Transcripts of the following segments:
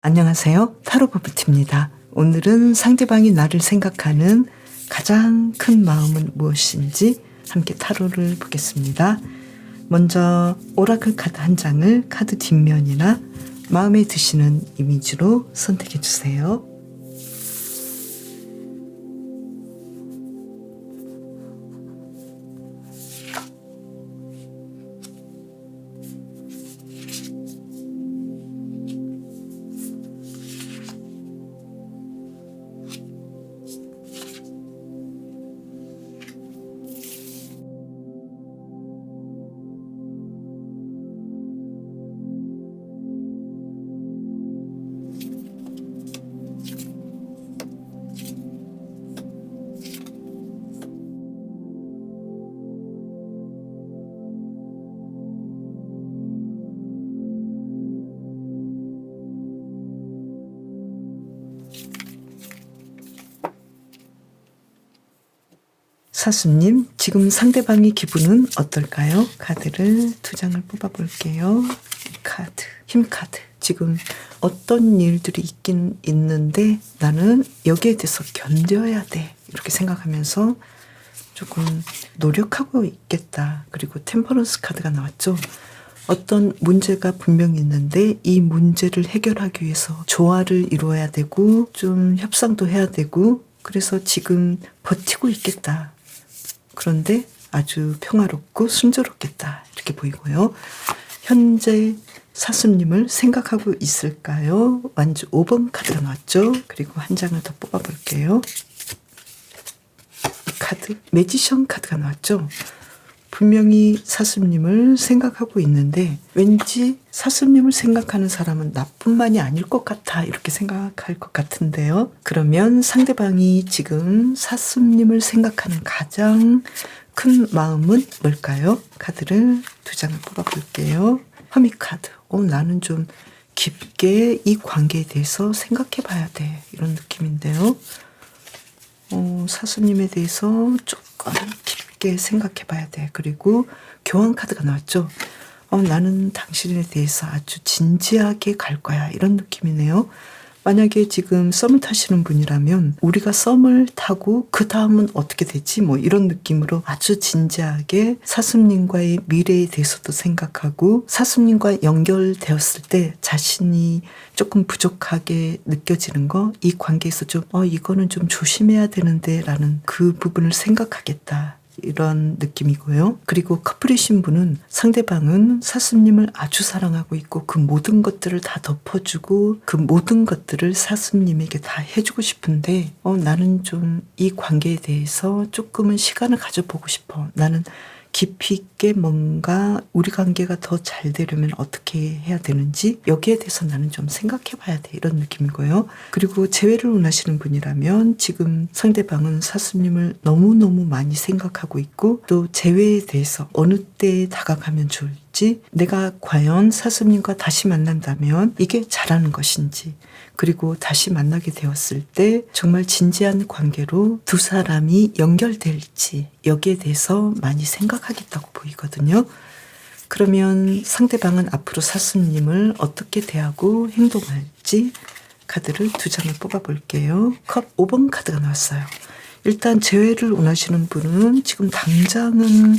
안녕하세요. 타로버브티입니다. 오늘은 상대방이 나를 생각하는 가장 큰 마음은 무엇인지 함께 타로를 보겠습니다. 먼저 오라클 카드 한 장을 카드 뒷면이나 마음에 드시는 이미지로 선택해 주세요. 사수님, 지금 상대방의 기분은 어떨까요? 카드를 두 장을 뽑아볼게요. 카드, 힘카드. 지금 어떤 일들이 있긴 있는데 나는 여기에 대해서 견뎌야 돼. 이렇게 생각하면서 조금 노력하고 있겠다. 그리고 템퍼런스 카드가 나왔죠. 어떤 문제가 분명히 있는데 이 문제를 해결하기 위해서 조화를 이루어야 되고 좀 협상도 해야 되고 그래서 지금 버티고 있겠다. 그런데 아주 평화롭고 순조롭겠다 이렇게 보이고요. 현재 사수님을 생각하고 있을까요? 완주 5번 카드가 나왔죠. 그리고 한 장을 더 뽑아볼게요. 이 카드 매지션 카드가 나왔죠. 분명히 사수님을 생각하고 있는데 왠지 사수님을 생각하는 사람은 나뿐만이 아닐 것 같아 이렇게 생각할 것 같은데요. 그러면 상대방이 지금 사수님을 생각하는 가장 큰 마음은 뭘까요? 카드를 두 장을 뽑아볼게요. 허미 카드. 나는 좀 깊게 이 관계에 대해서 생각해 봐야 돼 이런 느낌인데요. 사수님에 대해서 조금 깊게 생각해 봐야 돼. 그리고 교환 카드가 나왔죠. 나는 당신에 대해서 아주 진지하게 갈 거야. 이런 느낌이네요. 만약에 지금 썸을 타시는 분이라면 우리가 썸을 타고 그 다음은 어떻게 되지? 뭐 이런 느낌으로 아주 진지하게 사수님과의 미래에 대해서도 생각하고 사수님과 연결되었을 때 자신이 조금 부족하게 느껴지는 거 이 관계에서 좀 이거는 좀 조심해야 되는데 라는 그 부분을 생각하겠다. 이런 느낌이고요. 그리고 커플이신 분은 상대방은 사수님을 아주 사랑하고 있고 그 모든 것들을 다 덮어주고 그 모든 것들을 사수님에게 다 해주고 싶은데 나는 좀 이 관계에 대해서 조금은 시간을 가져보고 싶어. 나는 깊이 있게 뭔가 우리 관계가 더 잘 되려면 어떻게 해야 되는지 여기에 대해서 나는 좀 생각해 봐야 돼 이런 느낌이고요. 그리고 재회를 원하시는 분이라면 지금 상대방은 사수님을 너무너무 많이 생각하고 있고 또 재회에 대해서 어느 때에 다가가면 좋을지 내가 과연 사수님과 다시 만난다면 이게 잘하는 것인지 그리고 다시 만나게 되었을 때 정말 진지한 관계로 두 사람이 연결될지 여기에 대해서 많이 생각하겠다고 보이거든요. 그러면 상대방은 앞으로 사수님을 어떻게 대하고 행동할지 카드를 두 장을 뽑아볼게요. 컵 5번 카드가 나왔어요. 일단 재회를 원하시는 분은 지금 당장은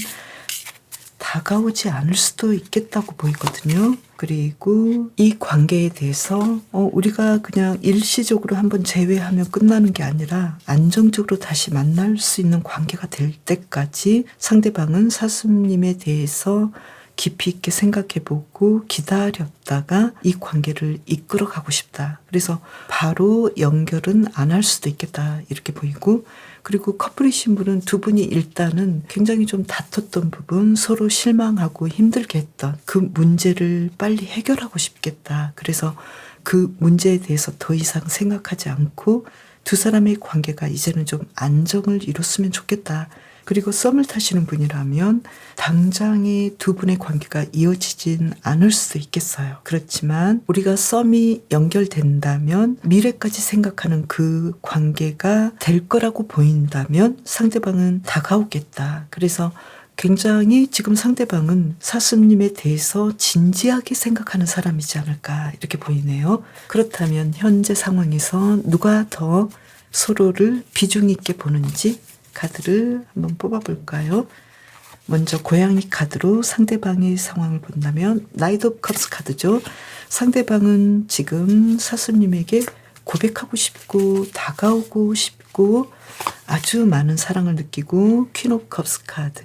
다가오지 않을 수도 있겠다고 보이거든요. 그리고 이 관계에 대해서 우리가 그냥 일시적으로 한번 재회하면 끝나는 게 아니라 안정적으로 다시 만날 수 있는 관계가 될 때까지 상대방은 사수님에 대해서 깊이 있게 생각해보고 기다렸다가 이 관계를 이끌어가고 싶다. 그래서 바로 연결은 안 할 수도 있겠다 이렇게 보이고 그리고 커플이신 분은 두 분이 일단은 굉장히 좀 다퉜던 부분 서로 실망하고 힘들게 했던 그 문제를 빨리 해결하고 싶겠다. 그래서 그 문제에 대해서 더 이상 생각하지 않고 두 사람의 관계가 이제는 좀 안정을 이뤘으면 좋겠다. 그리고 썸을 타시는 분이라면 당장의 두 분의 관계가 이어지진 않을 수도 있겠어요. 그렇지만 우리가 썸이 연결된다면 미래까지 생각하는 그 관계가 될 거라고 보인다면 상대방은 다가오겠다. 그래서 굉장히 지금 상대방은 사수님에 대해서 진지하게 생각하는 사람이지 않을까 이렇게 보이네요. 그렇다면 현재 상황에서 누가 더 서로를 비중 있게 보는지 카드를 한번 뽑아볼까요? 먼저 고양이 카드로 상대방의 상황을 본다면 나이트 오브 컵스 카드죠. 상대방은 지금 사수님에게 고백하고 싶고 다가오고 싶고 아주 많은 사랑을 느끼고 퀸 오브 컵스 카드.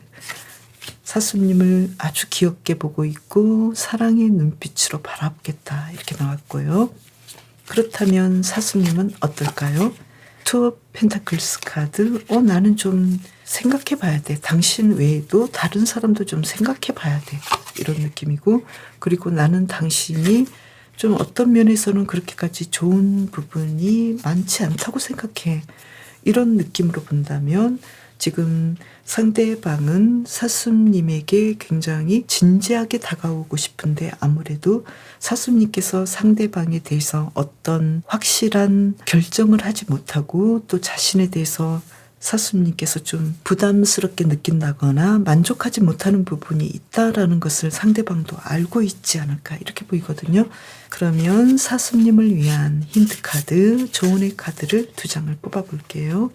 사수님을 아주 귀엽게 보고 있고 사랑의 눈빛으로 바라보겠다 이렇게 나왔고요. 그렇다면 사수님은 어떨까요? 투 오브 펜타클스 카드. 나는 좀 생각해 봐야 돼. 당신 외에도 다른 사람도 좀 생각해 봐야 돼. 이런 느낌이고, 그리고 나는 당신이 좀 어떤 면에서는 그렇게까지 좋은 부분이 많지 않다고 생각해. 이런 느낌으로 본다면 지금 상대방은 사수님에게 굉장히 진지하게 다가오고 싶은데 아무래도 사수님께서 상대방에 대해서 어떤 확실한 결정을 하지 못하고 또 자신에 대해서 사수님께서 좀 부담스럽게 느낀다거나 만족하지 못하는 부분이 있다라는 것을 상대방도 알고 있지 않을까 이렇게 보이거든요. 그러면 사수님을 위한 힌트 카드, 조언의 카드를 2장을 뽑아볼게요.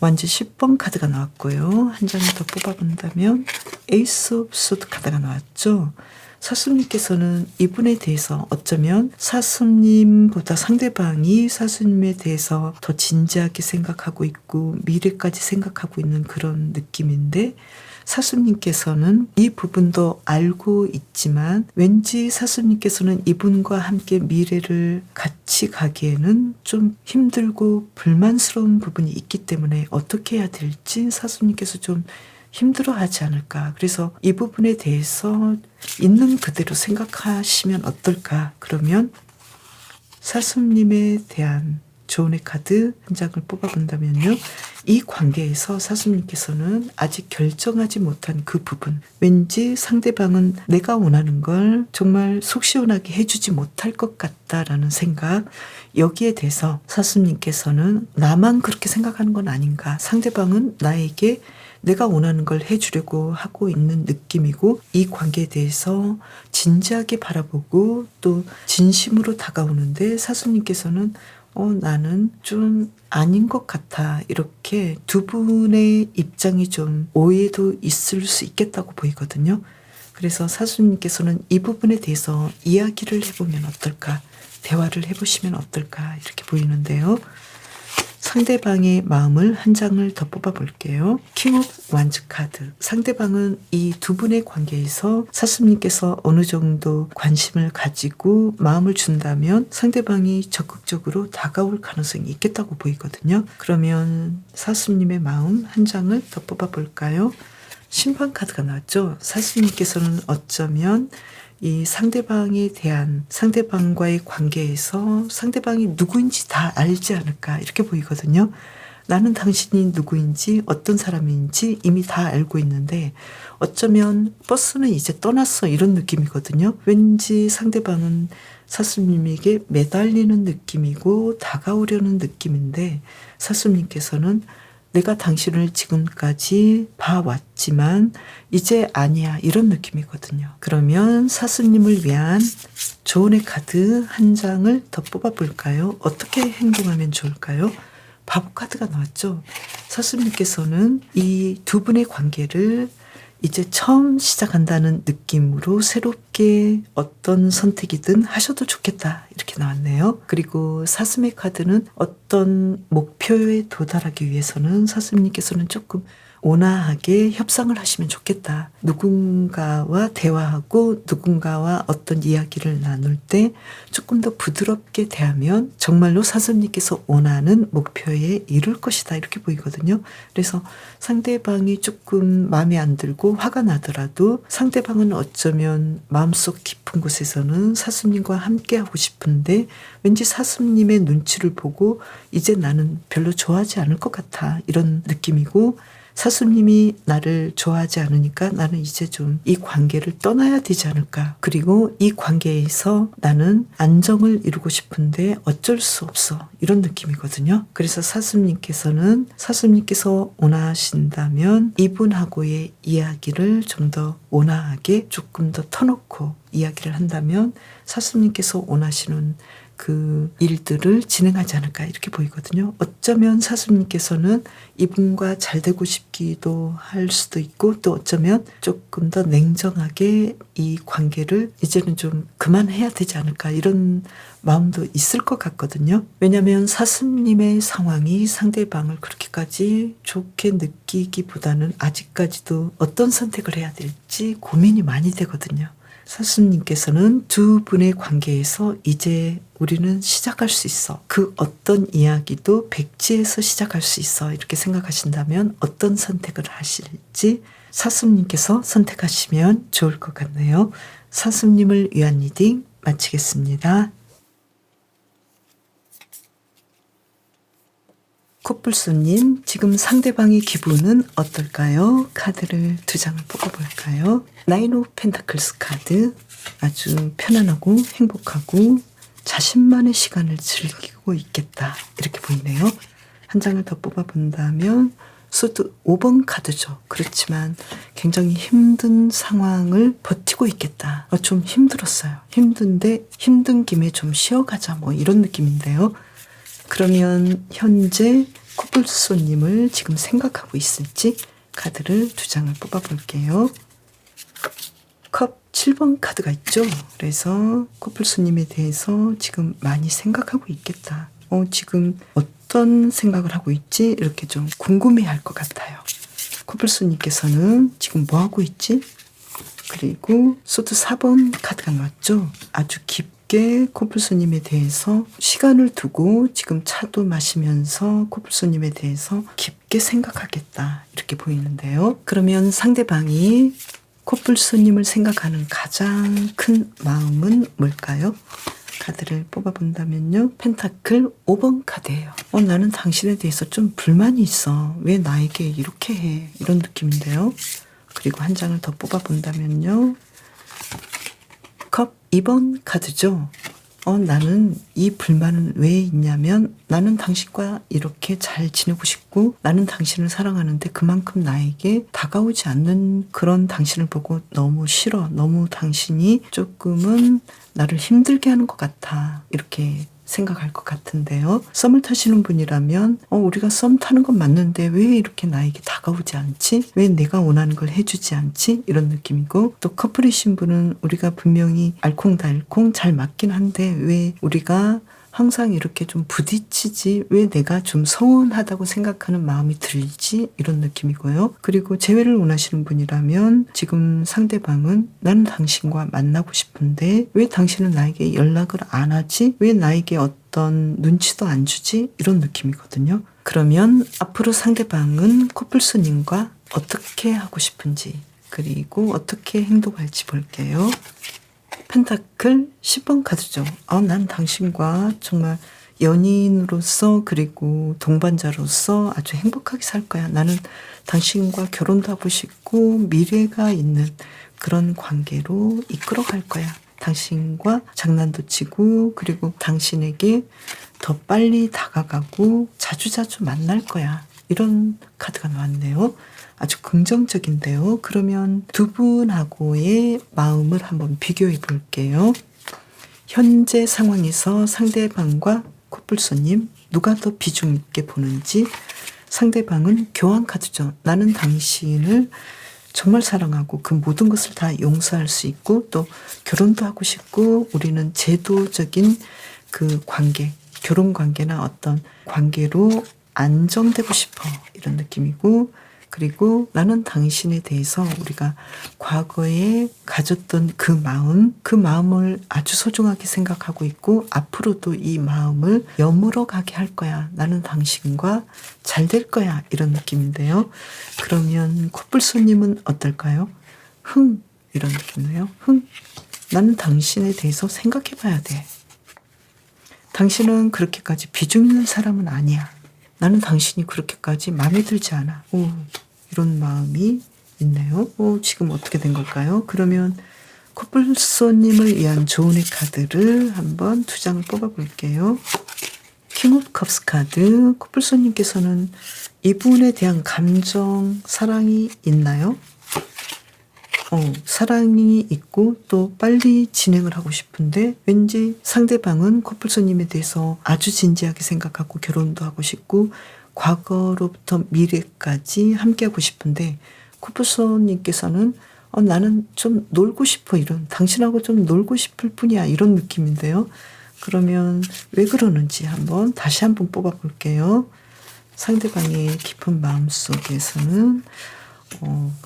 완전 10번 카드가 나왔고요. 한 장을 더 뽑아본다면 에이스 오브 소드 카드가 나왔죠. 사수님께서는 이분에 대해서 어쩌면 사수님보다 상대방이 사수님에 대해서 더 진지하게 생각하고 있고 미래까지 생각하고 있는 그런 느낌인데 사수님께서는 이 부분도 알고 있지만 왠지 사수님께서는 이분과 함께 미래를 같이 가기에는 좀 힘들고 불만스러운 부분이 있기 때문에 어떻게 해야 될지 사수님께서 좀 힘들어하지 않을까. 그래서 이 부분에 대해서 있는 그대로 생각하시면 어떨까. 그러면 사수님에 대한 조언의 카드 한 장을 뽑아본다면요. 이 관계에서 사수님께서는 아직 결정하지 못한 그 부분, 왠지 상대방은 내가 원하는 걸 정말 속 시원하게 해주지 못할 것 같다라는 생각, 여기에 대해서 사수님께서는 나만 그렇게 생각하는 건 아닌가, 상대방은 나에게 내가 원하는 걸 해주려고 하고 있는 느낌이고 이 관계에 대해서 진지하게 바라보고 또 진심으로 다가오는데 사수님께서는 나는 좀 아닌 것 같아. 이렇게 두 분의 입장이 좀 오해도 있을 수 있겠다고 보이거든요. 그래서 사수님께서는 이 부분에 대해서 이야기를 해보면 어떨까, 대화를 해보시면 어떨까 이렇게 보이는데요. 상대방의 마음을 한 장을 더 뽑아볼게요. 킹 오브 완즈 카드. 상대방은 이 두 분의 관계에서 사수님께서 어느 정도 관심을 가지고 마음을 준다면 상대방이 적극적으로 다가올 가능성이 있겠다고 보이거든요. 그러면 사수님의 마음 한 장을 더 뽑아볼까요? 심판 카드가 나왔죠. 사수님께서는 어쩌면 이 상대방에 대한 상대방과의 관계에서 상대방이 누구인지 다 알지 않을까 이렇게 보이거든요. 나는 당신이 누구인지 어떤 사람인지 이미 다 알고 있는데 어쩌면 버스는 이제 떠났어 이런 느낌이거든요. 왠지 상대방은 사수님에게 매달리는 느낌이고 다가오려는 느낌인데 사수님께서는 내가 당신을 지금까지 봐왔지만 이제 아니야 이런 느낌이거든요. 그러면 사수님을 위한 조언의 카드 한 장을 더 뽑아볼까요? 어떻게 행동하면 좋을까요? 바보 카드가 나왔죠. 사수님께서는 이 두 분의 관계를 이제 처음 시작한다는 느낌으로 새롭게 어떤 선택이든 하셔도 좋겠다 이렇게 나왔네요. 그리고 사슴의 카드는 어떤 목표에 도달하기 위해서는 사슴님께서는 조금 온화하게 협상을 하시면 좋겠다. 누군가와 대화하고 누군가와 어떤 이야기를 나눌 때 조금 더 부드럽게 대하면 정말로 사슴님께서 원하는 목표에 이룰 것이다 이렇게 보이거든요. 그래서 상대방이 조금 마음에 안 들고 화가 나더라도 상대방은 어쩌면 마음속 깊은 곳에서는 사슴님과 함께 하고 싶은데 왠지 사슴님의 눈치를 보고 이제 나는 별로 좋아하지 않을 것 같아 이런 느낌이고 사수님이 나를 좋아하지 않으니까 나는 이제 좀 이 관계를 떠나야 되지 않을까. 그리고 이 관계에서 나는 안정을 이루고 싶은데 어쩔 수 없어. 이런 느낌이거든요. 그래서 사수님께서 원하신다면 이분하고의 이야기를 좀 더 온화하게 조금 더 터놓고 이야기를 한다면 사수님께서 원하시는 그 일들을 진행하지 않을까 이렇게 보이거든요. 어쩌면 사수님께서는 이분과 잘 되고 싶기도 할 수도 있고 또 어쩌면 조금 더 냉정하게 이 관계를 이제는 좀 그만해야 되지 않을까 이런 마음도 있을 것 같거든요. 왜냐하면 사수님의 상황이 상대방을 그렇게까지 좋게 느끼기보다는 아직까지도 어떤 선택을 해야 될지 고민이 많이 되거든요. 사수님께서는 두 분의 관계에서 이제 우리는 시작할 수 있어. 그 어떤 이야기도 백지에서 시작할 수 있어. 이렇게 생각하신다면 어떤 선택을 하실지 사수님께서 선택하시면 좋을 것 같네요. 사수님을 위한 리딩 마치겠습니다. 코뿔소님, 지금 상대방의 기분은 어떨까요? 카드를 2장을 뽑아볼까요? 나인 오브 펜타클스 카드, 아주 편안하고 행복하고 자신만의 시간을 즐기고 있겠다 이렇게 보이네요. 한 장을 더 뽑아본다면 소드 5번 카드죠. 그렇지만 굉장히 힘든 상황을 버티고 있겠다. 좀 힘들었어요. 힘든데 힘든 김에 좀 쉬어가자 뭐 이런 느낌인데요. 그러면 현재 코뿔소님을 지금 생각하고 있을지 카드를 2장을 뽑아볼게요. 컵 7번 카드가 있죠. 그래서 코뿔소님에 대해서 지금 많이 생각하고 있겠다. 지금 어떤 생각을 하고 있지? 이렇게 좀 궁금해할 것 같아요. 코뿔소님께서는 지금 뭐 하고 있지? 그리고 소드 4번 카드가 나왔죠. 아주 깊게 코뿔소님에 대해서 시간을 두고 지금 차도 마시면서 코뿔소님에 대해서 깊게 생각하겠다 이렇게 보이는데요. 그러면 상대방이 코뿔소님을 생각하는 가장 큰 마음은 뭘까요? 카드를 뽑아본다면요. 펜타클 5번 카드예요. 나는 당신에 대해서 좀 불만이 있어. 왜 나에게 이렇게 해? 이런 느낌인데요. 그리고 한 장을 더 뽑아본다면요. 컵 2번 카드죠. 나는 이 불만은 왜 있냐면 나는 당신과 이렇게 잘 지내고 싶고 나는 당신을 사랑하는데 그만큼 나에게 다가오지 않는 그런 당신을 보고 너무 싫어. 너무 당신이 조금은 나를 힘들게 하는 것 같아. 이렇게 생각할 것 같은데요. 썸을 타시는 분이라면 우리가 썸 타는 건 맞는데 왜 이렇게 나에게 다가오지 않지? 왜 내가 원하는 걸 해주지 않지? 이런 느낌이고 또 커플이신 분은 우리가 분명히 알콩달콩 잘 맞긴 한데 왜 우리가 항상 이렇게 좀 부딪히지 왜 내가 좀 서운하다고 생각하는 마음이 들지 이런 느낌이고요. 그리고 재회를 원하시는 분이라면 지금 상대방은 나는 당신과 만나고 싶은데 왜 당신은 나에게 연락을 안 하지? 왜 나에게 어떤 눈치도 안 주지? 이런 느낌이거든요. 그러면 앞으로 상대방은 코뿔소님과 어떻게 하고 싶은지 그리고 어떻게 행동할지 볼게요. 펜타클 10번 카드죠. 난 당신과 정말 연인으로서 그리고 동반자로서 아주 행복하게 살 거야. 나는 당신과 결혼도 하고 싶고 미래가 있는 그런 관계로 이끌어 갈 거야. 당신과 장난도 치고 그리고 당신에게 더 빨리 다가가고 자주자주 만날 거야. 이런 카드가 나왔네요. 아주 긍정적인데요. 그러면 두 분하고의 마음을 한번 비교해 볼게요. 현재 상황에서 상대방과 코뿔소님 누가 더 비중 있게 보는지. 상대방은 교환 카드죠. 나는 당신을 정말 사랑하고 그 모든 것을 다 용서할 수 있고 또 결혼도 하고 싶고 우리는 제도적인 그 관계, 결혼 관계나 어떤 관계로 안정되고 싶어 이런 느낌이고 그리고 나는 당신에 대해서 우리가 과거에 가졌던 그 마음을 아주 소중하게 생각하고 있고 앞으로도 이 마음을 여물어 가게 할 거야. 나는 당신과 잘 될 거야. 이런 느낌인데요. 그러면 코뿔소님은 어떨까요? 이런 느낌이에요. 나는 당신에 대해서 생각해 봐야 돼. 당신은 그렇게까지 비중 있는 사람은 아니야. 나는 당신이 그렇게까지 마음에 들지 않아. 이런 마음이 있네요. 지금 어떻게 된 걸까요? 그러면 코뿔소님을 위한 조언의 카드를 한번 2장을 뽑아볼게요. 킹 오브 컵스 카드. 코뿔소님께서는 이분에 대한 감정, 사랑이 있나요? 사랑이 있고 또 빨리 진행을 하고 싶은데 왠지 상대방은 코뿔소님에 대해서 아주 진지하게 생각하고 결혼도 하고 싶고 과거로부터 미래까지 함께하고 싶은데 코뿔소님께서는 나는 좀 놀고 싶어, 이런, 당신하고 좀 놀고 싶을 뿐이야, 이런 느낌인데요. 그러면 왜 그러는지 다시 한번 뽑아볼게요. 상대방의 깊은 마음속에서는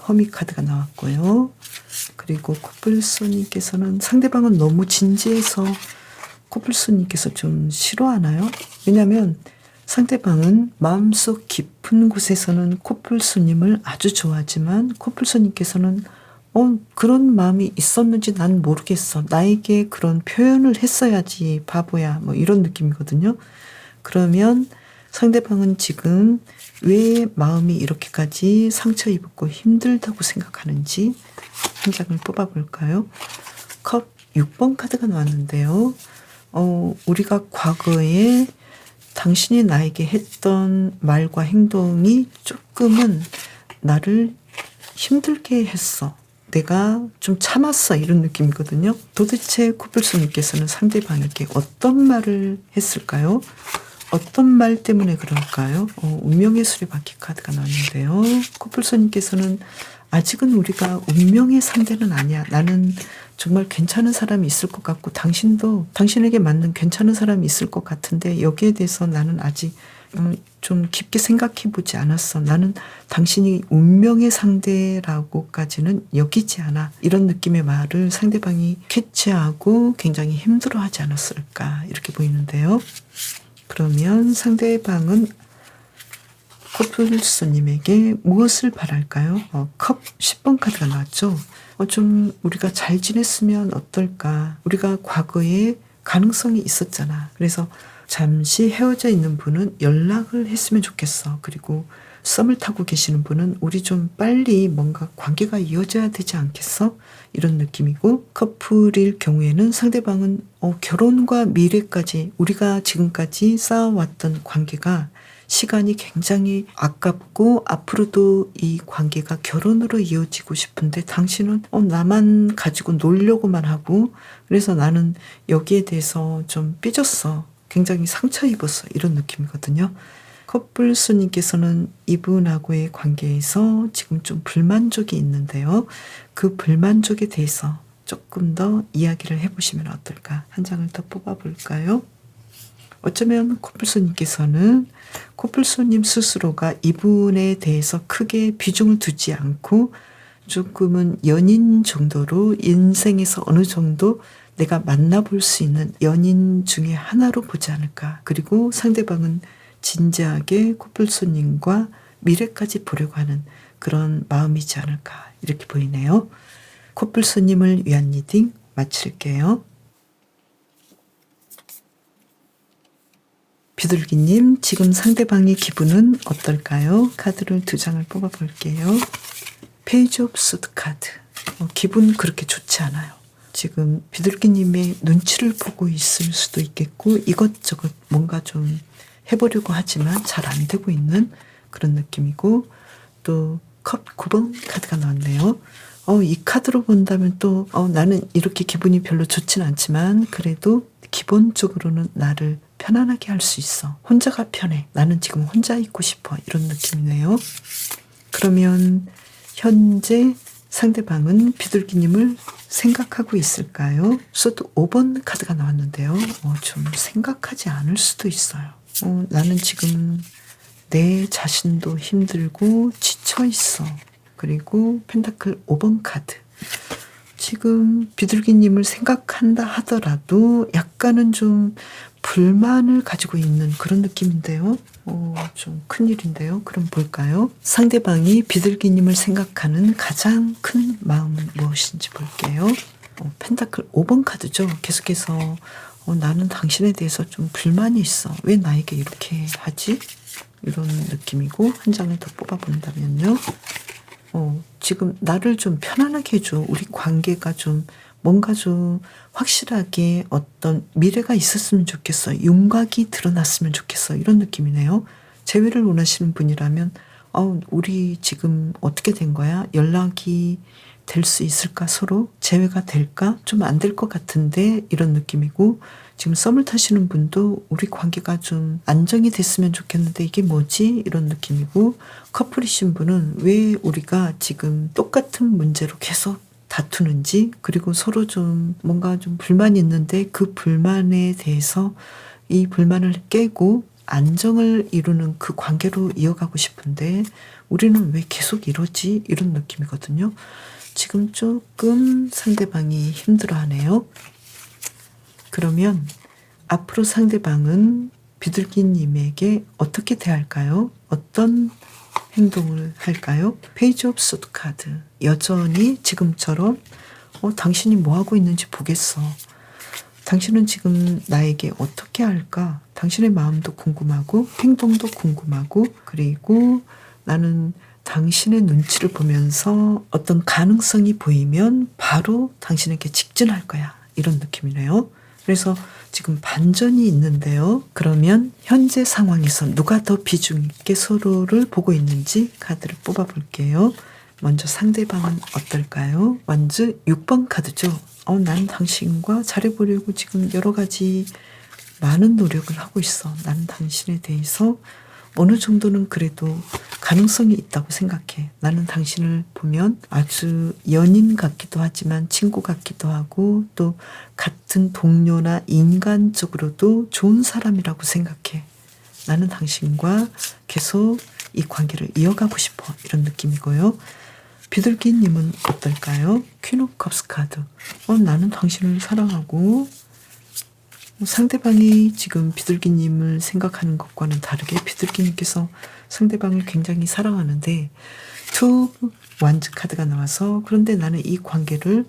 허미 카드가 나왔고요. 그리고 코뿔소님께서는 상대방은 너무 진지해서 코뿔소님께서 좀 싫어하나요? 왜냐하면 상대방은 마음속 깊은 곳에서는 코뿔소님을 아주 좋아하지만 코뿔소님께서는 그런 마음이 있었는지 난 모르겠어. 나에게 그런 표현을 했어야지, 바보야. 뭐 이런 느낌이거든요. 그러면 상대방은 지금 왜 마음이 이렇게까지 상처 입었고 힘들다고 생각하는지 한 장을 뽑아볼까요? 컵 6번 카드가 나왔는데요. 우리가 과거에 당신이 나에게 했던 말과 행동이 조금은 나를 힘들게 했어. 내가 좀 참았어. 이런 느낌이거든요. 도대체 코뿔소님께서는 상대방에게 어떤 말을 했을까요? 어떤 말 때문에 그럴까요? 운명의 수레바퀴 카드가 나왔는데요. 코뿔소님께서는 아직은 우리가 운명의 상대는 아니야. 나는 정말 괜찮은 사람이 있을 것 같고 당신도 당신에게 맞는 괜찮은 사람이 있을 것 같은데 여기에 대해서 나는 아직 좀 깊게 생각해 보지 않았어. 나는 당신이 운명의 상대라고까지는 여기지 않아. 이런 느낌의 말을 상대방이 캐치하고 굉장히 힘들어하지 않았을까, 이렇게 보이는데요. 그러면 상대방은 코뿔소님에게 무엇을 바랄까요? 컵 10번 카드가 나왔죠. 좀 우리가 잘 지냈으면 어떨까. 우리가 과거에 가능성이 있었잖아. 그래서 잠시 헤어져 있는 분은 연락을 했으면 좋겠어. 그리고 썸을 타고 계시는 분은 우리 좀 빨리 뭔가 관계가 이어져야 되지 않겠어? 이런 느낌이고, 커플일 경우에는 상대방은 결혼과 미래까지 우리가 지금까지 쌓아왔던 관계가 시간이 굉장히 아깝고 앞으로도 이 관계가 결혼으로 이어지고 싶은데 당신은 나만 가지고 놀려고만 하고, 그래서 나는 여기에 대해서 좀 삐졌어. 굉장히 상처 입었어. 이런 느낌이거든요. 커플수님께서는 이분하고의 관계에서 지금 좀 불만족이 있는데요. 그 불만족에 대해서 조금 더 이야기를 해보시면 어떨까. 한 장을 더 뽑아볼까요? 어쩌면 코뿔소님께서는 코뿔소님 스스로가 이분에 대해서 크게 비중을 두지 않고 조금은 연인 정도로 인생에서 어느 정도 내가 만나볼 수 있는 연인 중에 하나로 보지 않을까. 그리고 상대방은 진지하게 코뿔소님과 미래까지 보려고 하는 그런 마음이지 않을까, 이렇게 보이네요. 코뿔소님을 위한 리딩 마칠게요. 비둘기님, 지금 상대방의 기분은 어떨까요? 카드를 2장을 뽑아볼게요. 페이지 오브 소드 카드. 기분 그렇게 좋지 않아요. 지금 비둘기님의 눈치를 보고 있을 수도 있겠고 이것저것 뭔가 좀 해보려고 하지만 잘 안 되고 있는 그런 느낌이고, 또 컵 9번 카드가 나왔네요. 이 카드로 본다면 또 나는 이렇게 기분이 별로 좋진 않지만 그래도 기본적으로는 나를 편안하게 할 수 있어. 혼자가 편해. 나는 지금 혼자 있고 싶어. 이런 느낌이네요. 그러면 현재 상대방은 비둘기님을 생각하고 있을까요? 소드 5번 카드가 나왔는데요. 좀 생각하지 않을 수도 있어요. 나는 지금 내 자신도 힘들고 지쳐 있어. 그리고 펜타클 5번 카드. 지금 비둘기님을 생각한다 하더라도 약간은 좀 불만을 가지고 있는 그런 느낌인데요. 좀 큰일인데요. 그럼 볼까요? 상대방이 비둘기님을 생각하는 가장 큰 마음은 무엇인지 볼게요. 펜타클 5번 카드죠. 계속해서 나는 당신에 대해서 좀 불만이 있어. 왜 나에게 이렇게 하지? 이런 느낌이고, 한 장을 더 뽑아본다면요. 지금 나를 좀 편안하게 해줘. 우리 관계가 좀 뭔가 좀 확실하게 어떤 미래가 있었으면 좋겠어. 윤곽이 드러났으면 좋겠어. 이런 느낌이네요. 재회를 원하시는 분이라면 우리 지금 어떻게 된 거야? 연락이 될 수 있을까? 서로 재회가 될까? 좀 안 될 것 같은데 이런 느낌이고, 지금 썸을 타시는 분도 우리 관계가 좀 안정이 됐으면 좋겠는데 이게 뭐지? 이런 느낌이고, 커플이신 분은 왜 우리가 지금 똑같은 문제로 계속 다투는지, 그리고 서로 좀 뭔가 좀 불만이 있는데 그 불만에 대해서 이 불만을 깨고 안정을 이루는 그 관계로 이어가고 싶은데 우리는 왜 계속 이러지? 이런 느낌이거든요. 지금 조금 상대방이 힘들어하네요. 그러면 앞으로 상대방은 비둘기님에게 어떻게 대할까요? 어떤 행동을 할까요? 페이지 오브 소드 카드. 여전히 지금처럼 당신이 뭐하고 있는지 보겠어. 당신은 지금 나에게 어떻게 할까? 당신의 마음도 궁금하고 행동도 궁금하고, 그리고 나는 당신의 눈치를 보면서 어떤 가능성이 보이면 바로 당신에게 직진할 거야. 이런 느낌이네요. 그래서 지금 반전이 있는데요. 그러면 현재 상황에서 누가 더 비중 있게 서로를 보고 있는지 카드를 뽑아볼게요. 먼저 상대방은 어떨까요? 완즈 6번 카드죠. 난 당신과 잘해보려고 지금 여러 가지 많은 노력을 하고 있어. 나는 당신에 대해서 어느 정도는 그래도 가능성이 있다고 생각해. 나는 당신을 보면 아주 연인 같기도 하지만 친구 같기도 하고, 또 같은 동료나 인간적으로도 좋은 사람이라고 생각해. 나는 당신과 계속 이 관계를 이어가고 싶어. 이런 느낌이고요. 비둘기님은 어떨까요? 퀸 오브 컵스 카드. 나는 당신을 사랑하고, 상대방이 지금 비둘기님을 생각하는 것과는 다르게 비둘기님께서 상대방을 굉장히 사랑하는데, 투 완즈 카드가 나와서, 그런데 나는 이 관계를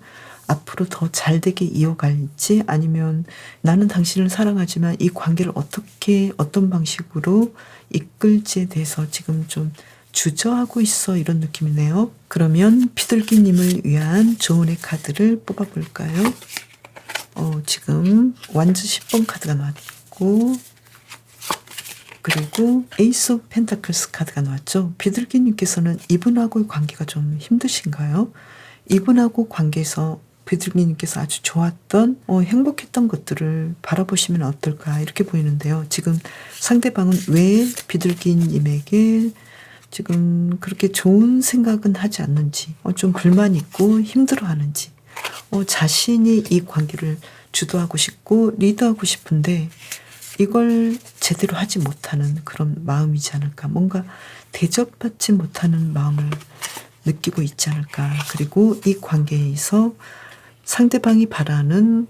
앞으로 더 잘되게 이어갈지, 아니면 나는 당신을 사랑하지만 이 관계를 어떻게 어떤 방식으로 이끌지에 대해서 지금 좀 주저하고 있어. 이런 느낌이네요. 그러면 비둘기님을 위한 조언의 카드를 뽑아볼까요? 지금 완즈 10번 카드가 나왔고, 그리고 에이스 오브 펜타클스 카드가 나왔죠. 비둘기님께서는 이분하고의 관계가 좀 힘드신가요? 이분하고 관계에서 비둘기님께서 아주 좋았던 행복했던 것들을 바라보시면 어떨까 이렇게 보이는데요. 지금 상대방은 왜 비둘기님에게 지금 그렇게 좋은 생각은 하지 않는지, 좀 불만 있고 힘들어하는지, 자신이 이 관계를 주도하고 싶고 리드하고 싶은데 이걸 제대로 하지 못하는 그런 마음이지 않을까. 뭔가 대접받지 못하는 마음을 느끼고 있지 않을까. 그리고 이 관계에서 상대방이 바라는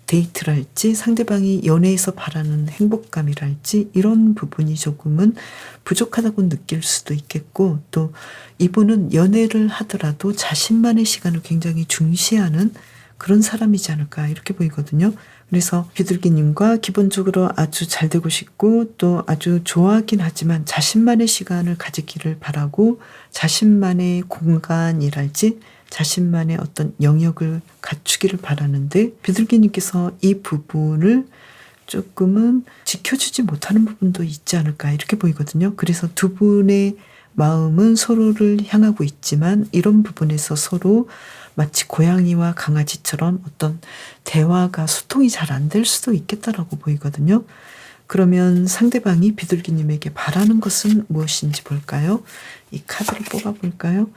데이트랄지, 상대방이 연애에서 바라는 행복감이랄지, 이런 부분이 조금은 부족하다고 느낄 수도 있겠고, 또 이분은 연애를 하더라도 자신만의 시간을 굉장히 중시하는 그런 사람이지 않을까 이렇게 보이거든요. 그래서 비둘기님과 기본적으로 아주 잘 되고 싶고 또 아주 좋아하긴 하지만 자신만의 시간을 가지기를 바라고, 자신만의 공간이랄지 자신만의 어떤 영역을 갖추기를 바라는데, 비둘기님께서 이 부분을 조금은 지켜주지 못하는 부분도 있지 않을까 이렇게 보이거든요. 그래서 두 분의 마음은 서로를 향하고 있지만 이런 부분에서 서로 마치 고양이와 강아지처럼 어떤 대화가 소통이 잘 안 될 수도 있겠다라고 보이거든요. 그러면 상대방이 비둘기님에게 바라는 것은 무엇인지 볼까요? 이 카드를 뽑아볼까요?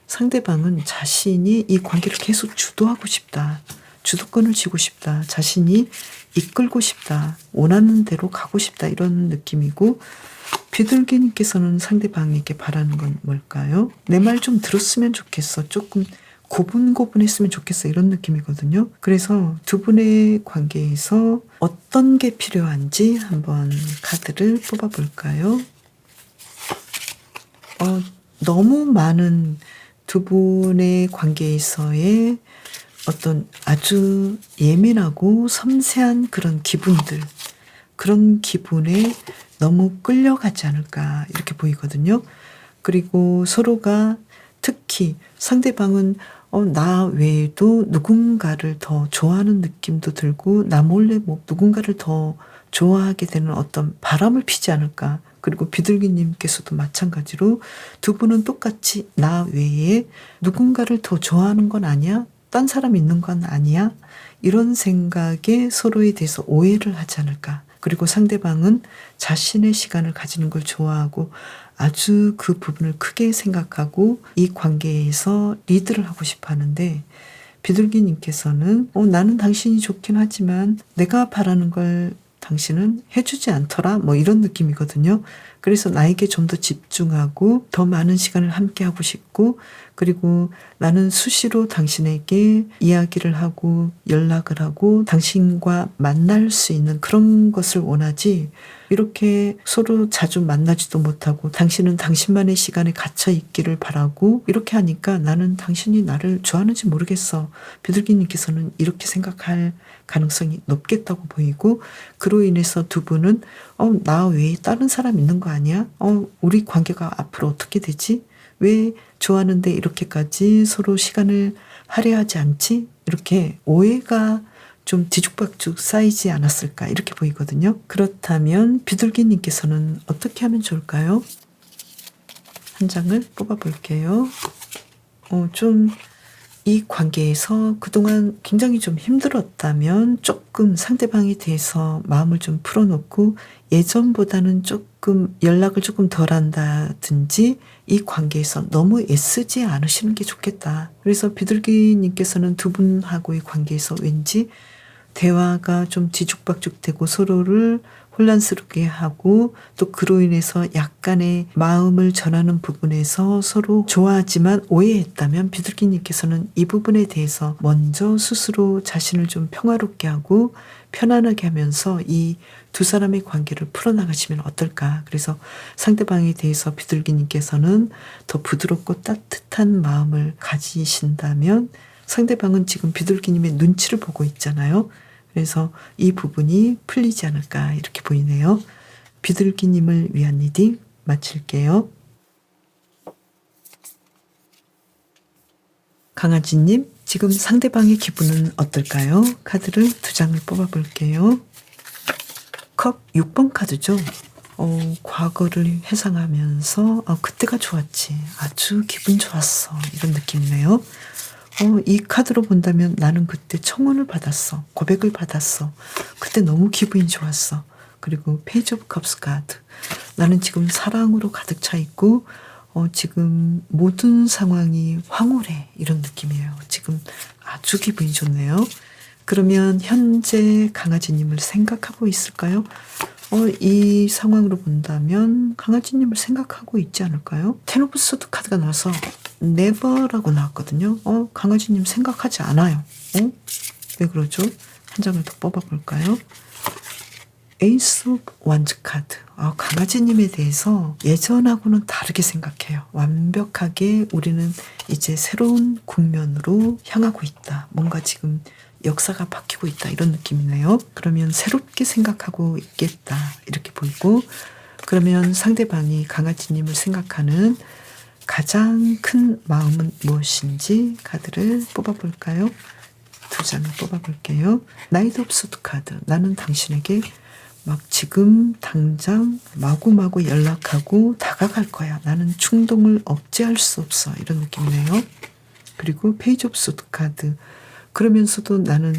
상대방은 자신이 이 관계를 계속 주도하고 싶다. 주도권을 쥐고 싶다. 자신이 이끌고 싶다. 원하는 대로 가고 싶다. 이런 느낌이고, 비둘기님께서는 상대방에게 바라는 건 뭘까요? 내 말 좀 들었으면 좋겠어. 조금 고분고분했으면 좋겠어. 이런 느낌이거든요. 그래서 두 분의 관계에서 어떤 게 필요한지 한번 카드를 뽑아볼까요? 너무 많은 두 분의 관계에서의 어떤 아주 예민하고 섬세한 그런 기분들, 그런 기분에 너무 끌려가지 않을까 이렇게 보이거든요. 그리고 서로가 특히 상대방은 나 외에도 누군가를 더 좋아하는 느낌도 들고 나 몰래 뭐 누군가를 더 좋아하게 되는 어떤 바람을 피지 않을까. 그리고 비둘기님께서도 마찬가지로 두 분은 똑같이 나 외에 누군가를 더 좋아하는 건 아니야? 딴 사람 있는 건 아니야? 이런 생각에 서로에 대해서 오해를 하지 않을까. 그리고 상대방은 자신의 시간을 가지는 걸 좋아하고 아주 그 부분을 크게 생각하고 이 관계에서 리드를 하고 싶어 하는데 비둘기님께서는 나는 당신이 좋긴 하지만 내가 바라는 걸 당신은 해주지 않더라 뭐 이런 느낌이거든요. 그래서 나에게 좀 더 집중하고 더 많은 시간을 함께 하고 싶고 그리고 나는 수시로 당신에게 이야기를 하고 연락을 하고 당신과 만날 수 있는 그런 것을 원하지 이렇게 서로 자주 만나지도 못하고 당신은 당신만의 시간에 갇혀 있기를 바라고 이렇게 하니까 나는 당신이 나를 좋아하는지 모르겠어. 비둘기님께서는 이렇게 생각할 가능성이 높겠다고 보이고 그로 인해서 두 분은 나 외에 다른 사람 있는 거 아니야? 우리 관계가 앞으로 어떻게 되지? 왜 좋아하는데 이렇게까지 서로 시간을 할애하지 않지? 이렇게 오해가 좀 뒤죽박죽 쌓이지 않았을까 이렇게 보이거든요. 그렇다면 비둘기님께서는 어떻게 하면 좋을까요? 한 장을 뽑아 볼게요. 좀 이 관계에서 그동안 굉장히 좀 힘들었다면 조금 상대방에 대해서 마음을 좀 풀어놓고 예전보다는 조금 연락을 조금 덜 한다든지 이 관계에서 너무 애쓰지 않으시는 게 좋겠다. 그래서 비둘기님께서는 두 분하고의 관계에서 왠지 대화가 좀 뒤죽박죽되고 서로를 혼란스럽게 하고 또 그로 인해서 약간의 마음을 전하는 부분에서 서로 좋아하지만 오해했다면 비둘기님께서는 이 부분에 대해서 먼저 스스로 자신을 좀 평화롭게 하고 편안하게 하면서 이 두 사람의 관계를 풀어나가시면 어떨까. 그래서 상대방에 대해서 비둘기님께서는 더 부드럽고 따뜻한 마음을 가지신다면 상대방은 지금 비둘기님의 눈치를 보고 있잖아요. 그래서 이 부분이 풀리지 않을까 이렇게 보이네요. 비둘기님을 위한 리딩 마칠게요. 강아지님, 지금 상대방의 기분은 어떨까요? 카드를 두 장을 뽑아볼게요. 컵 6번 카드죠. 과거를 회상하면서 그때가 좋았지. 아주 기분 좋았어. 이런 느낌이네요. 이 카드로 본다면 나는 그때 청혼을 받았어. 고백을 받았어. 그때 너무 기분이 좋았어. 그리고 페이지 오브 컵스 카드. 나는 지금 사랑으로 가득 차 있고 지금 모든 상황이 황홀해. 이런 느낌이에요. 지금 아주 기분이 좋네요. 그러면 현재 강아지님을 생각하고 있을까요? 이 상황으로 본다면 강아지님을 생각하고 있지 않을까요? 텐 오브 소드 카드가 나와서 never라고 나왔거든요. 강아지님 생각하지 않아요. 왜 그러죠? 한 장을 더 뽑아볼까요? 에이스 오브 완즈 카드. 강아지님에 대해서 예전하고는 다르게 생각해요. 완벽하게 우리는 이제 새로운 국면으로 향하고 있다. 뭔가 지금 역사가 바뀌고 있다. 이런 느낌이네요. 그러면 새롭게 생각하고 있겠다. 이렇게 보이고 그러면 상대방이 강아지님을 생각하는 가장 큰 마음은 무엇인지 카드를 뽑아볼까요? 두 장을 뽑아볼게요. 나이트 오브 소드 카드. 나는 당신에게 막 지금 당장 마구마구 연락하고 다가갈 거야. 나는 충동을 억제할 수 없어. 이런 느낌이네요. 그리고 페이지 오브 소드 카드. 그러면서도 나는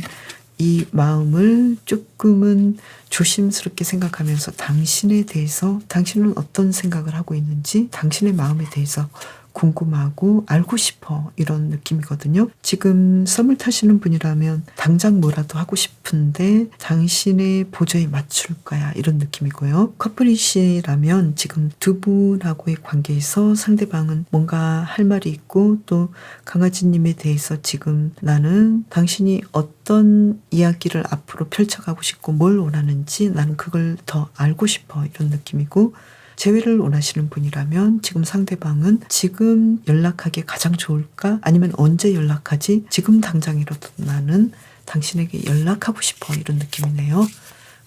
이 마음을 조금은 조심스럽게 생각하면서 당신에 대해서 당신은 어떤 생각을 하고 있는지 당신의 마음에 대해서 궁금하고 알고 싶어 이런 느낌이거든요. 지금 썸을 타시는 분이라면 당장 뭐라도 하고 싶은데 당신의 보조에 맞출 거야 이런 느낌이고요. 커플이시라면 지금 두 분하고의 관계에서 상대방은 뭔가 할 말이 있고 또 강아지님에 대해서 지금 나는 당신이 어떤 이야기를 앞으로 펼쳐가고 싶고 뭘 원하는지 나는 그걸 더 알고 싶어 이런 느낌이고 재회를 원하시는 분이라면 지금 상대방은 지금 연락하기 가장 좋을까? 아니면 언제 연락하지? 지금 당장이라도 나는 당신에게 연락하고 싶어 이런 느낌이네요.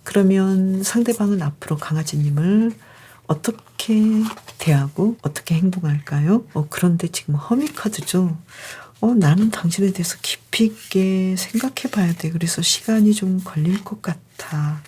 그러면 상대방은 앞으로 강아지님을 어떻게 대하고 어떻게 행동할까요? 그런데 지금 허미 카드죠. 나는 당신에 대해서 깊이 있게 생각해 봐야 돼. 그래서 시간이 좀 걸릴 것 같아.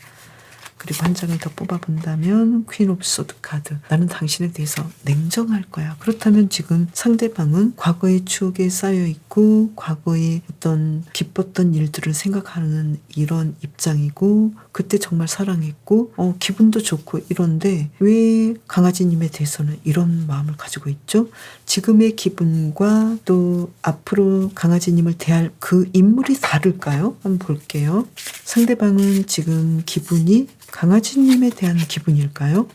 그리고 한 장을 더 뽑아본다면 퀸 오브 소드 카드. 나는 당신에 대해서 냉정할 거야. 그렇다면 지금 상대방은 과거의 추억에 쌓여있고 과거의 어떤 기뻤던 일들을 생각하는 이런 입장이고 그때 정말 사랑했고 기분도 좋고 이런데 왜 강아지님에 대해서는 이런 마음을 가지고 있죠? 지금의 기분과 또 앞으로 강아지님을 대할 그 인물이 다를까요? 한번 볼게요. 상대방은 지금 기분이 강아지님에 대한 기분일까요?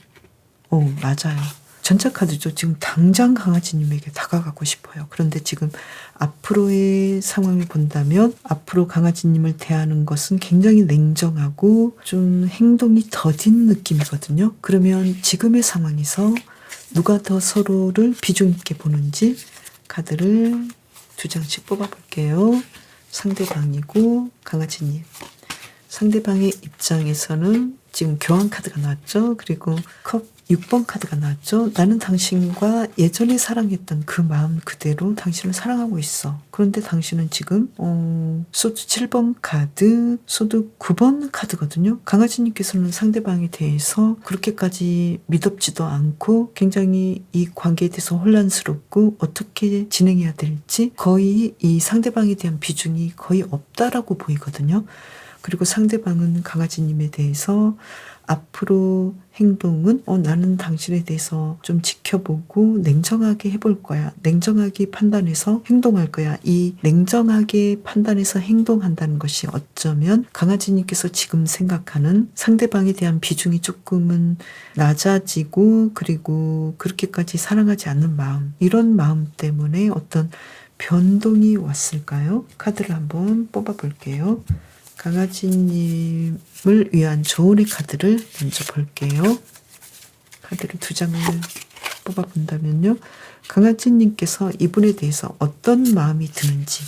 맞아요. 전차카드죠. 지금 당장 강아지님에게 다가가고 싶어요. 그런데 지금 앞으로의 상황을 본다면 앞으로 강아지님을 대하는 것은 굉장히 냉정하고 좀 행동이 더딘 느낌이거든요. 그러면 지금의 상황에서 누가 더 서로를 비중 있게 보는지 카드를 2장씩 뽑아볼게요. 상대방이고 강아지님. 상대방의 입장에서는 지금 교환 카드가 나왔죠. 그리고 컵 6번 카드가 나왔죠. 나는 당신과 예전에 사랑했던 그 마음 그대로 당신을 사랑하고 있어. 그런데 당신은 지금 소드 7번 카드, 소드 9번 카드거든요. 강아지님께서는 상대방에 대해서 그렇게까지 믿업지도 않고 굉장히 이 관계에 대해서 혼란스럽고 어떻게 진행해야 될지 거의 이 상대방에 대한 비중이 거의 없다라고 보이거든요. 그리고 상대방은 강아지님에 대해서 앞으로 행동은 나는 당신에 대해서 좀 지켜보고 냉정하게 해볼 거야. 냉정하게 판단해서 행동할 거야. 이 냉정하게 판단해서 행동한다는 것이 어쩌면 강아지님께서 지금 생각하는 상대방에 대한 비중이 조금은 낮아지고 그리고 그렇게까지 사랑하지 않는 마음, 이런 마음 때문에 어떤 변동이 왔을까요? 카드를 한번 뽑아볼게요. 강아지님을 위한 조언의 카드를 먼저 볼게요. 카드를 2장을 뽑아본다면요. 강아지님께서 이분에 대해서 어떤 마음이 드는지,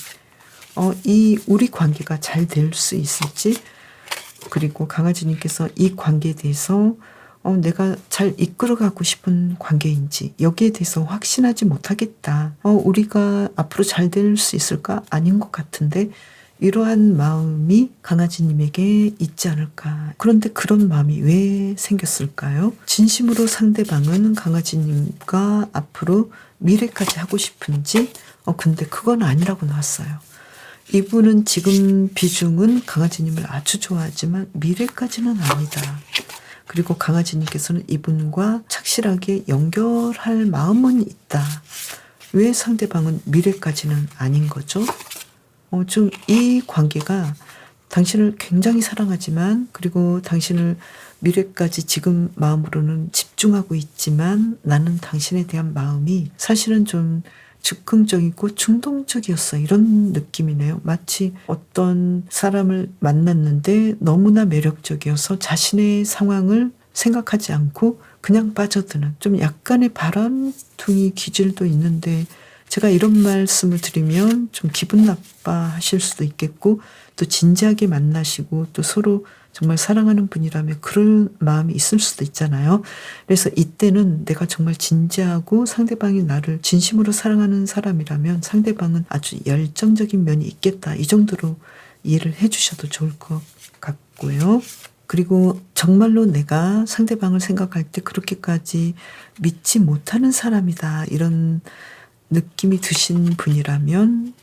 우리 관계가 잘 될 수 있을지, 그리고 강아지님께서 이 관계에 대해서 내가 잘 이끌어가고 싶은 관계인지 여기에 대해서 확신하지 못하겠다. 우리가 앞으로 잘 될 수 있을까? 아닌 것 같은데 이러한 마음이 강아지님에게 있지 않을까. 그런데 그런 마음이 왜 생겼을까요? 진심으로 상대방은 강아지님과 앞으로 미래까지 하고 싶은지 근데 그건 아니라고 나왔어요. 이분은 지금 비중은 강아지님을 아주 좋아하지만 미래까지는 아니다. 그리고 강아지님께서는 이분과 착실하게 연결할 마음은 있다. 왜 상대방은 미래까지는 아닌 거죠? 좀 이 관계가 당신을 굉장히 사랑하지만 그리고 당신을 미래까지 지금 마음으로는 집중하고 있지만 나는 당신에 대한 마음이 사실은 좀 즉흥적이고 충동적이었어. 이런 느낌이네요. 마치 어떤 사람을 만났는데 너무나 매력적이어서 자신의 상황을 생각하지 않고 그냥 빠져드는 좀 약간의 바람둥이 기질도 있는데 제가 이런 말씀을 드리면 좀 기분 나빠하실 수도 있겠고 또 진지하게 만나시고 또 서로 정말 사랑하는 분이라면 그런 마음이 있을 수도 있잖아요. 그래서 이때는 내가 정말 진지하고 상대방이 나를 진심으로 사랑하는 사람이라면 상대방은 아주 열정적인 면이 있겠다. 이 정도로 이해를 해주셔도 좋을 것 같고요. 그리고 정말로 내가 상대방을 생각할 때 그렇게까지 믿지 못하는 사람이다. 이런 느낌이 드신 분이라면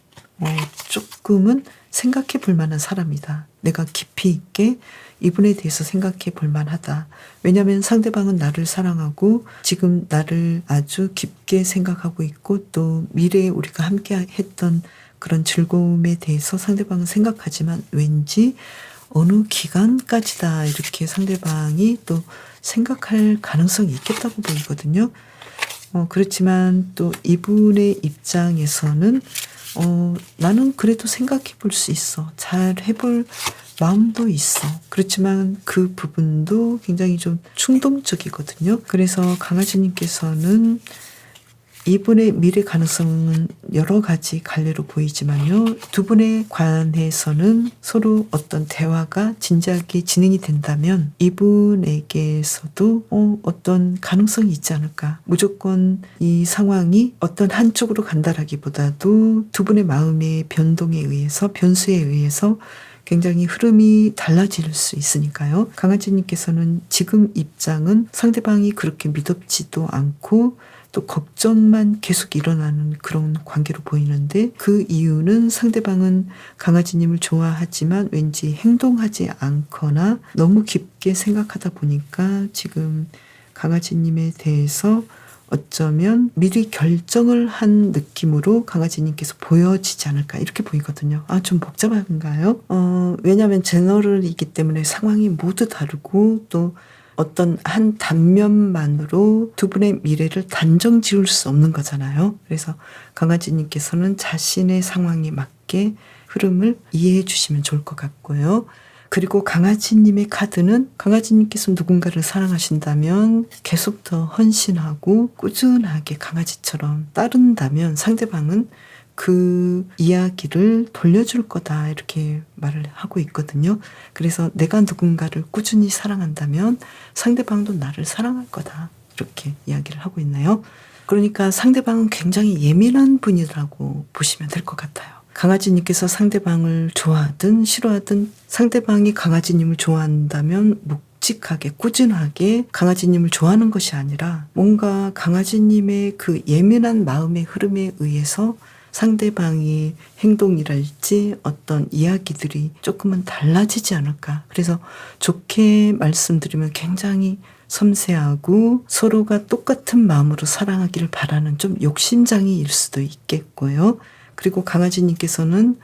조금은 생각해 볼 만한 사람이다. 내가 깊이 있게 이분에 대해서 생각해 볼 만하다. 왜냐하면 상대방은 나를 사랑하고 지금 나를 아주 깊게 생각하고 있고 또 미래에 우리가 함께 했던 그런 즐거움에 대해서 상대방은 생각하지만 왠지 어느 기간까지다 이렇게 상대방이 또 생각할 가능성이 있겠다고 보이거든요. 그렇지만 또 이분의 입장에서는 나는 그래도 생각해 볼 수 있어. 잘 해볼 마음도 있어. 그렇지만 그 부분도 굉장히 좀 충동적이거든요. 그래서 강아지님께서는 이분의 미래 가능성은 여러 가지 갈래로 보이지만요. 두 분에 관해서는 서로 어떤 대화가 진지하게 진행이 된다면 이분에게서도 어떤 가능성이 있지 않을까. 무조건 이 상황이 어떤 한쪽으로 간다라기보다도 두 분의 마음의 변동에 의해서, 변수에 의해서 굉장히 흐름이 달라질 수 있으니까요. 강아지님께서는 지금 입장은 상대방이 그렇게 미덥지도 않고 또 걱정만 계속 일어나는 그런 관계로 보이는데, 그 이유는 상대방은 강아지님을 좋아하지만 왠지 행동하지 않거나 너무 깊게 생각하다 보니까 지금 강아지님에 대해서 어쩌면 미리 결정을 한 느낌으로 강아지님께서 보여지지 않을까, 이렇게 보이거든요. 좀 복잡한가요? 왜냐하면 제너럴이기 때문에 상황이 모두 다르고 또 어떤 한 단면만으로 두 분의 미래를 단정 지을 수 없는 거잖아요. 그래서 강아지님께서는 자신의 상황에 맞게 흐름을 이해해 주시면 좋을 것 같고요. 그리고 강아지님의 카드는, 강아지님께서 누군가를 사랑하신다면 계속 더 헌신하고 꾸준하게 강아지처럼 따른다면 상대방은 그 이야기를 돌려줄 거다, 이렇게 말을 하고 있거든요. 그래서 내가 누군가를 꾸준히 사랑한다면 상대방도 나를 사랑할 거다, 이렇게 이야기를 하고 있나요? 그러니까 상대방은 굉장히 예민한 분이라고 보시면 될 것 같아요. 강아지님께서 상대방을 좋아하든 싫어하든 상대방이 강아지님을 좋아한다면 묵직하게 꾸준하게 강아지님을 좋아하는 것이 아니라 뭔가 강아지님의 그 예민한 마음의 흐름에 의해서 상대방의 행동이랄지 어떤 이야기들이 조금은 달라지지 않을까. 그래서 좋게 말씀드리면 굉장히 섬세하고 서로가 똑같은 마음으로 사랑하기를 바라는 좀 욕심장이일 수도 있겠고요. 그리고 강아지님께서는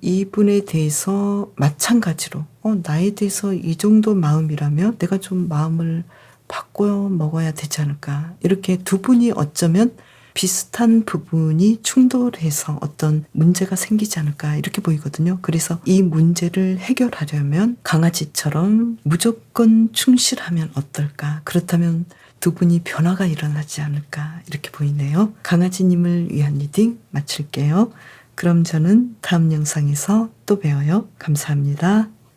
이분에 대해서 마찬가지로 나에 대해서 이 정도 마음이라면 내가 좀 마음을 바꿔 먹어야 되지 않을까. 이렇게 두 분이 어쩌면 비슷한 부분이 충돌해서 어떤 문제가 생기지 않을까, 이렇게 보이거든요. 그래서 이 문제를 해결하려면 강아지처럼 무조건 충실하면 어떨까. 그렇다면 두 분이 변화가 일어나지 않을까, 이렇게 보이네요. 강아지님을 위한 리딩 마칠게요. 그럼 저는 다음 영상에서 또 봬요. 감사합니다.